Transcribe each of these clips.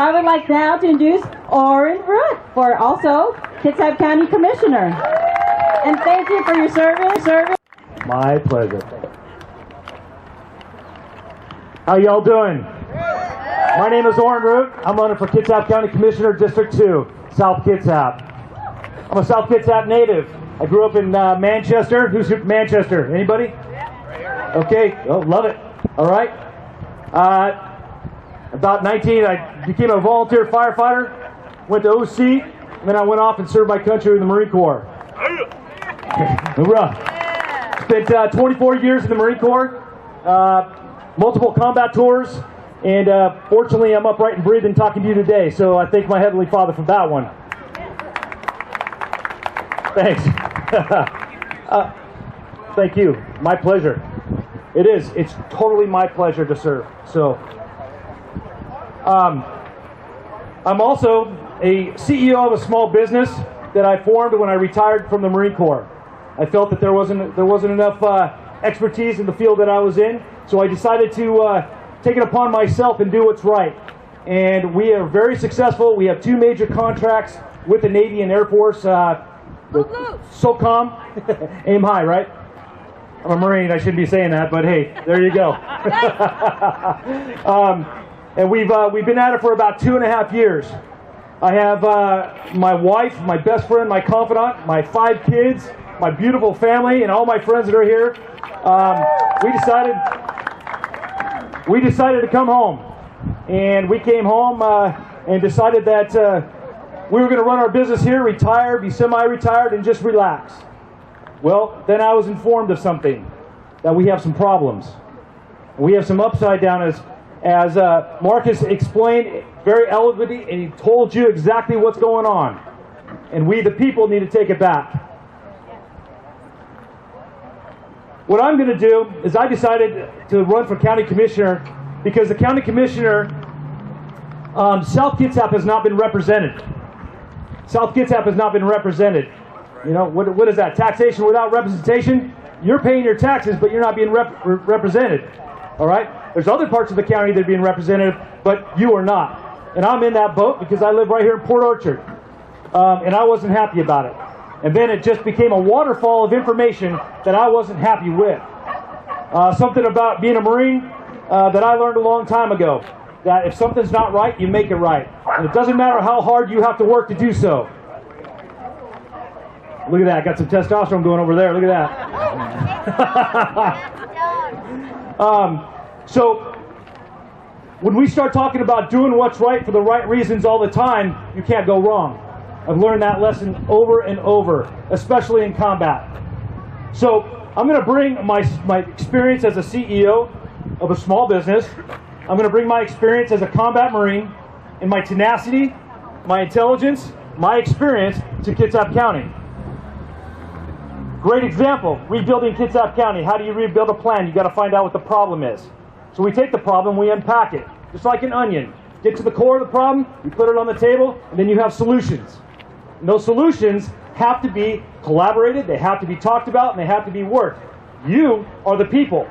I would like now to introduce Oran for also Kitsap County Commissioner. And thank you for your service. My pleasure. How y'all doing? My name is Oran Root. I'm running for Kitsap County Commissioner, District 2, South Kitsap. I'm a South Kitsap native. I grew up in Manchester. Who's from Manchester? Anybody? Okay. Oh, love it. All right. About 19, I became a volunteer firefighter, went to OC, and then I went off and served my country in the Marine Corps. Hoorah. Spent 24 years in the Marine Corps, multiple combat tours, and fortunately I'm upright and breathing talking to you today, so I thank my Heavenly Father for that one. Thanks. Thank you. My pleasure. It is. It's totally my pleasure to serve. So, I'm also a CEO of a small business that I formed when I retired from the Marine Corps. I felt that there wasn't enough expertise in the field that I was in, so I decided to take it upon myself and do what's right. And we are very successful. We have 2 major contracts with the Navy and Air Force. SOCOM, aim high, right? I'm a Marine, I shouldn't be saying that, but hey, there you go. And we've been at it for about 2.5 years. I have my wife, my best friend, my confidant, my 5 kids, my beautiful family, and all my friends that are here. We decided to come home, and we came home and decided that we were going to run our business here, retire, be semi-retired, and just relax. Well, then I was informed of something, that we have some problems. We have some upside down, as Marcus explained very eloquently, and he told you exactly what's going on. And we, the people, need to take it back. What I'm going to do is I decided to run for county commissioner because the county commissioner, South Kitsap has not been represented. South Kitsap has not been represented. You know, what is that? Taxation without representation? You're paying your taxes, but you're not being represented. All right? There's other parts of the county that are being represented, but you are not. And I'm in that boat because I live right here in Port Orchard. And I wasn't happy about it. And then it just became a waterfall of information that I wasn't happy with. Something about being a Marine that I learned a long time ago. That if something's not right, you make it right. And it doesn't matter how hard you have to work to do so. Look at that. I got some testosterone going over there. Look at that. So when we start talking about doing what's right for the right reasons all the time, you can't go wrong. I've learned that lesson over and over, especially in combat. So I'm going to bring my experience as a CEO of a small business. I'm going to bring my experience as a combat Marine and my tenacity, my intelligence, my experience to Kitsap County. Great example, rebuilding Kitsap County. How do you rebuild a plan? You got to find out what the problem is. So we take the problem, we unpack it, just like an onion. Get to the core of the problem, you put it on the table, and then you have solutions. And those solutions have to be collaborated, they have to be talked about, and they have to be worked. You are the people.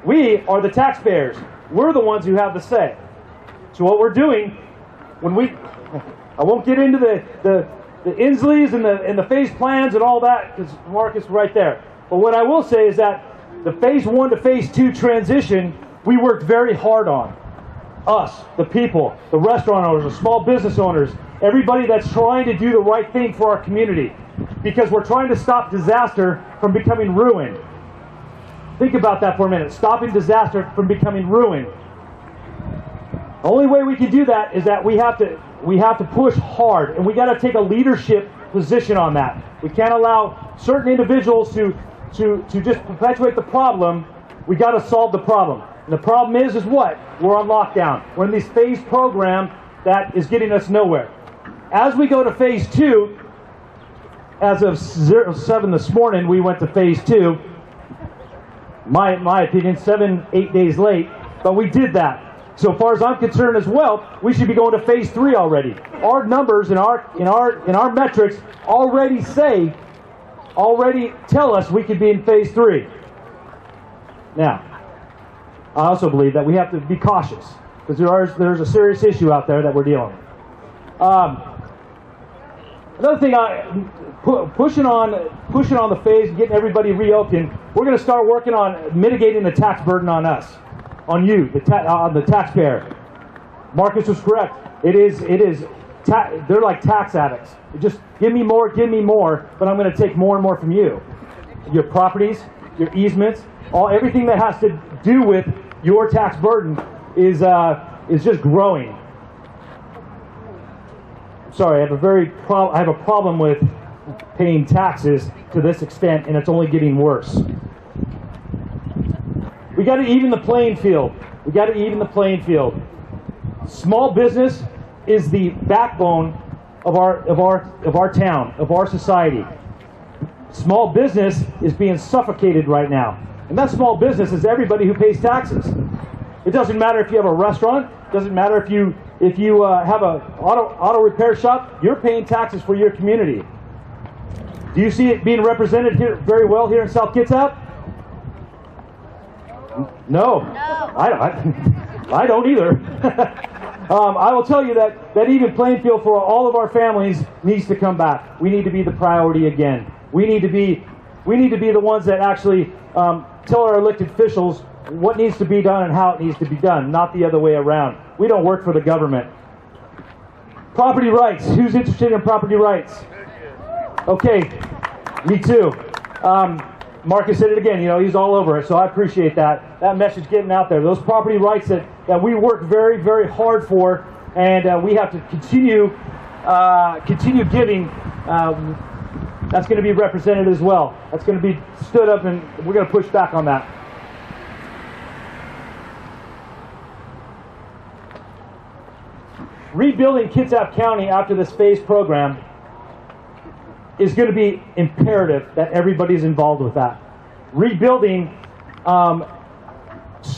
We are the taxpayers. We're the ones who have the say. So what we're doing, I won't get into the Insleys and the phase plans and all that, because Marcus is right there. But what I will say is that the phase 1 to phase 2 transition, we worked very hard on. Us, the people, the restaurant owners, the small business owners, everybody that's trying to do the right thing for our community. Because we're trying to stop disaster from becoming ruin. Think about that for a minute. Stopping disaster from becoming ruin. The only way we can do that is that we have to push hard, and we got to take a leadership position on that. We can't allow certain individuals to just perpetuate the problem. We got to solve the problem. And the problem is what? We're on lockdown. We're in this phase program that is getting us nowhere. As we go to phase 2, as of 7 this morning, we went to phase 2. My opinion, 7-8 days late, but we did that. So far as I'm concerned as well, we should be going to phase 3 already. Our numbers and our metrics already tell us we could be in phase 3. Now, I also believe that we have to be cautious. because there's a serious issue out there that we're dealing with. Another thing, pushing on the phase, getting everybody reopened. We're going to start working on mitigating the tax burden on us, on you, on the taxpayer. Marcus was correct. It is. They're like tax addicts. Just give me more, but I'm going to take more and more from you. Your properties, your easements, everything that has to do with your tax burden is just growing. Sorry, I have a problem with paying taxes to this extent, and it's only getting worse. We got to even the playing field. Small business is the backbone of our town, of our society. Small business is being suffocated right now, and that small business is everybody who pays taxes. It doesn't matter if you have a restaurant. It doesn't matter if you have a auto repair shop. You're paying taxes for your community. Do you see it being represented here very well here in South Kitsap? No. I don't either. I will tell you that even playing field for all of our families needs to come back. We need to be the priority again. We need to be the ones that actually tell our elected officials what needs to be done and how it needs to be done, not the other way around. We don't work for the government. Property rights. Who's interested in property rights? Okay, me too. Marcus said it again, he's all over it, so I appreciate that message getting out there. Those property rights that we work very, very hard for, and we have to continue giving, that's going to be represented as well. That's going to be stood up, and we're going to push back on that. Rebuilding Kitsap County after this phase program is going to be imperative that everybody's involved with that. Rebuilding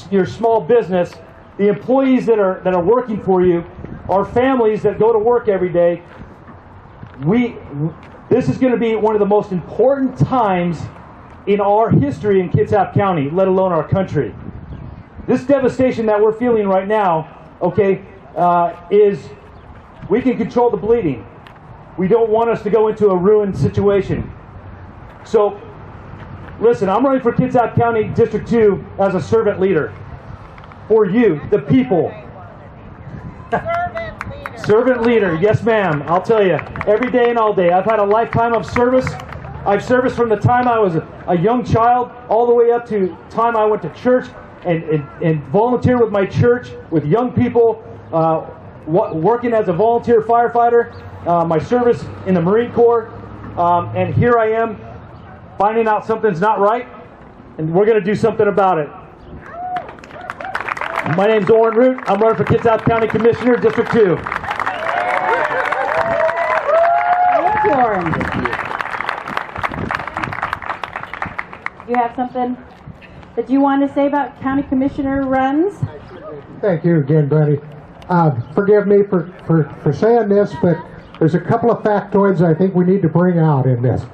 your small business, the employees that are working for you, our families that go to work every day. This is going to be one of the most important times in our history in Kitsap County, let alone our country. This devastation that we're feeling right now, is we can control the bleeding. We don't want us to go into a ruined situation. So, listen, I'm running for Kitsap County District 2 as a servant leader. For you, the people. Servant leader. Servant leader, yes ma'am. I'll tell you, every day and all day. I've had a lifetime of service. I've serviced from the time I was a young child all the way up to the time I went to church and volunteer with my church, with young people, working as a volunteer firefighter, my service in the Marine Corps, and here I am finding out something's not right, and we're going to do something about it. My name's Oran. I'm running for Kitsap County Commissioner, District 2. Thank you, Oran. You have something that you want to say about County Commissioner runs? Thank you again, buddy. Forgive me for saying this, but there's a couple of factoids I think we need to bring out in this.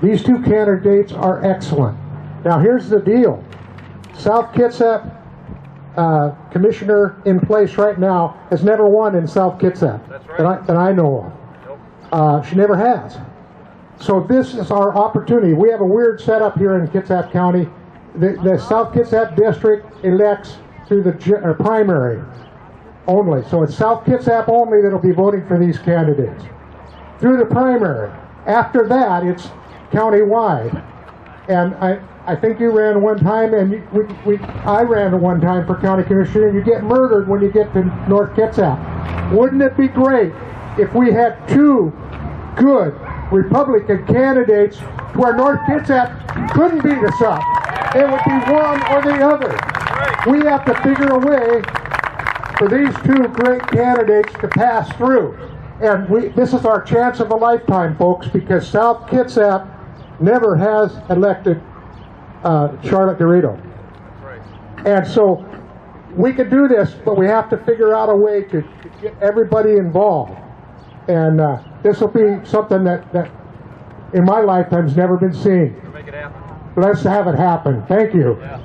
These two candidates are excellent. Now here's the deal. South Kitsap commissioner in place right now has never won in South Kitsap. That's right. that I know of. She never has. So this is our opportunity. We have a weird setup here in Kitsap County. The South Kitsap district elects through the primary only. So it's South Kitsap only that'll be voting for these candidates. Through the primary. After that, it's county-wide. And I think you ran one time, and I ran one time for county commissioner, and you get murdered when you get to North Kitsap. Wouldn't it be great if we had two good Republican candidates where North Kitsap couldn't beat us up? It would be one or the other. We have to figure a way for these two great candidates to pass through. And this is our chance of a lifetime, folks, because South Kitsap never has elected Charlotte Dorito. And so we can do this, but we have to figure out a way to get everybody involved. And this will be something that in my lifetime has never been seen. Make it happen. Let's have it happen. Thank you. Yeah.